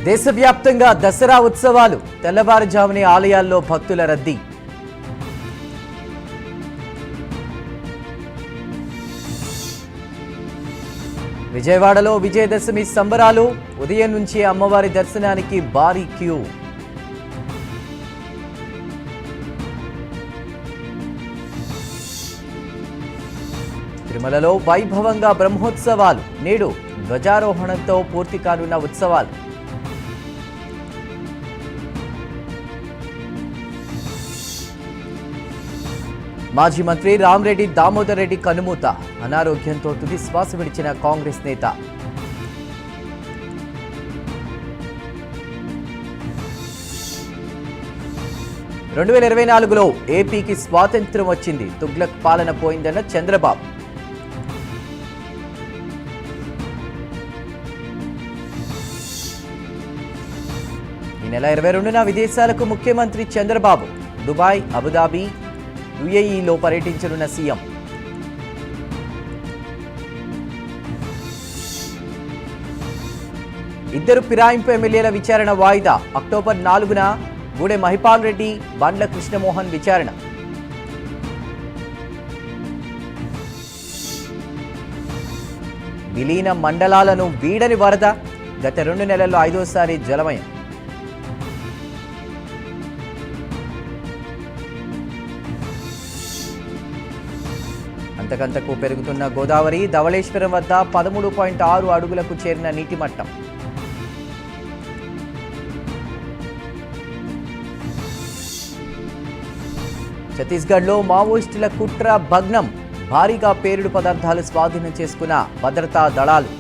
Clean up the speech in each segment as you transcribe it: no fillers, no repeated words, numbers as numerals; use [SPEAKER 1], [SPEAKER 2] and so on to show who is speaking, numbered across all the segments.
[SPEAKER 1] దేశవ్యాప్తంగా దసరా ఉత్సవాలు తెల్లవారుజామునే ఆలయాల్లో భక్తుల రద్దీ. విజయవాడలో విజయదశమి సంబరాలు, ఉదయం నుంచి అమ్మవారి దర్శనానికి భారీ క్యూ. తిరుమలలో వైభవంగా బ్రహ్మోత్సవాలు, నేడు ధ్వజారోహణంతో పూర్తి కానున్న ఉత్సవాలు. మాజీ మంత్రి రామిరెడ్డి దామోదర్ రెడ్డి కన్నుమూత, అనారోగ్యంతో తుది శ్వాస విడిచిన కాంగ్రెస్ నేత. రెండు 2024లో ఏపీకి స్వాతంత్ర్యం వచ్చింది, తుగ్లక్ పాలన పోయిందన్న చంద్రబాబు. ఈ నెల 22న విదేశాలకు ముఖ్యమంత్రి చంద్రబాబు. దుబాయ్, అబుదాబి, యుఏఈలో పర్యటించనున్న సీఎం. ఇద్దరు ఫిరాయింపు ఎమ్మెల్యేల విచారణ వాయిదా. అక్టోబర్ 4న గూడె మహిపాల్ రెడ్డి, బండ్ల కృష్ణమోహన్ విచారణ. విలీన మండలాలను వీడని వరద, గత 2 నెలల్లో 5వసారి జలమయం. అంతకంతకు పెరుగుతున్న గోదావరి, ధవళేశ్వరం వద్ద 13.6 అడుగులకు చేరిన నీటి మట్టం. ఛత్తీస్గఢ్లో మావోయిస్టుల కుట్ర భగ్నం, భారీగా పేలుడు పదార్థాలు స్వాధీనం చేసుకున్న భద్రతా దళాలు.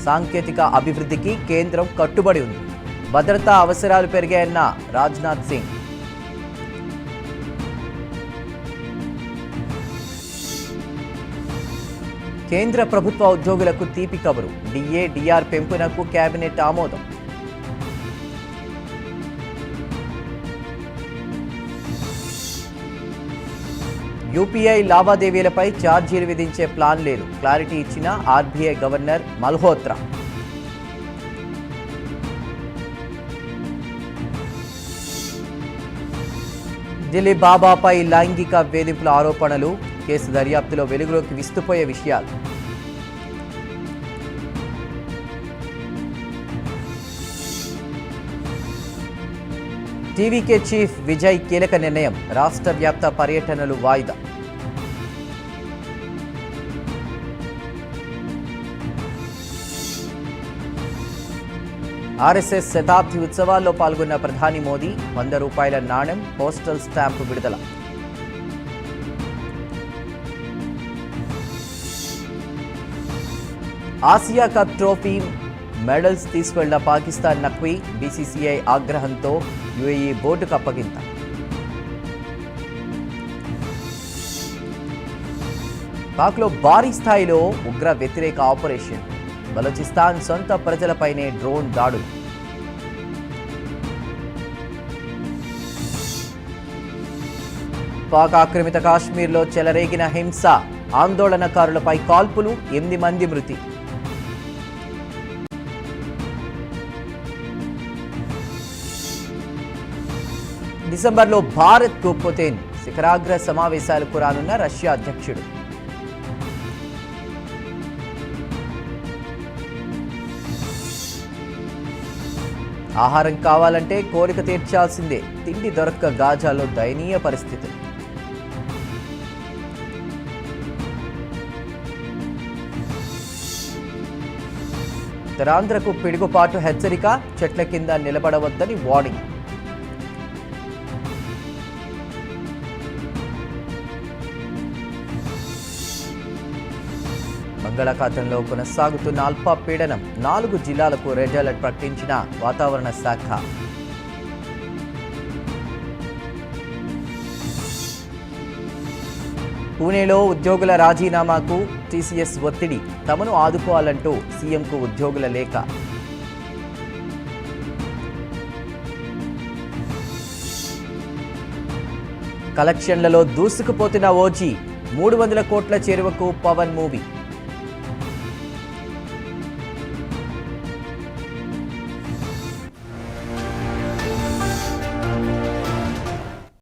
[SPEAKER 1] సాంకేతిక అభివృద్ధికి కేంద్రం కట్టుబడి ఉంది, భద్రతా అవసరాలు పెరిగాయన్న రాజ్నాథ్ సింగ్. కేంద్ర ప్రభుత్వ ఉద్యోగులకు తీపి కబురు, డిఏ, డిఆర్ పెంపునకు కేబినెట్ ఆమోదం. యూపీఐ లావాదేవీలపై ఛార్జీలు విధించే ప్లాన్ లేదు, క్లారిటీ ఇచ్చిన ఆర్బీఐ గవర్నర్ మల్హోత్రా. ఢిల్లీ బాబాపై లైంగిక వేధింపుల ఆరోపణలు, కేసు దర్యాప్తులో వెలుగులోకి విస్తుపోయే విషయాలు. టీవీకే చీఫ్ విజయ్ కీలక నిర్ణయం, రాష్ట్ర వ్యాప్త పర్యటనలు వాయిదా. ఆర్ఎస్ఎస్ శతాబ్ది ఉత్సవాల్లో పాల్గొన్న ప్రధాని మోదీ, 100 రూపాయల నాణెం, పోస్టల్ స్టాంపు విడుదల. ఆసియా కప్ ట్రోఫీ మెడల్స్ తీసుకెళ్లిన పాకిస్తాన్ నఖ్వీ, బీసీసీఐ ఆగ్రహంతో యుఏఈ బోర్డుకు అప్పగింత. పాక్లో భారీ స్థాయిలో ఉగ్ర వ్యతిరేక ఆపరేషన్, బలూచిస్తాన్ సొంత ప్రజలపైనే డ్రోన్ దాడులు. పాక్ ఆక్రమిత కాశ్మీర్లో చెలరేగిన హింస, ఆందోళనకారులపై కాల్పులు, 8 మంది మృతి. డిసెంబర్లో భారత్కు పుతిన్, శిఖరాగ్ర సమావేశాలకు రానున్న రష్యా అధ్యక్షుడు. ఆహారం కావాలంటే కోరిక తీర్చాల్సిందే, తిండి దొరక్క గాజాలో దయనీయ పరిస్థితి. ఉత్తరాంధ్రకు పిడుగుపాటు హెచ్చరిక, చెట్ల కింద నిలబడవద్దని వార్నింగ్. బంగాళాఖాతంలో కొనసాగుతున్న అల్పపీడనం, 4 జిల్లాలకు రెడ్ అలర్ట్ ప్రకటించిన వాతావరణ శాఖ. పూణేలో ఉద్యోగుల రాజీనామాకు టీసీఎస్ ఒత్తిడి, తమను ఆదుకోవాలంటూ సీఎంకు ఉద్యోగుల లేఖ. కలెక్షన్లలో దూసుకుపోతున్న ఓజీ 300 కోట్ల చేరువకు పవన్ మూవీ.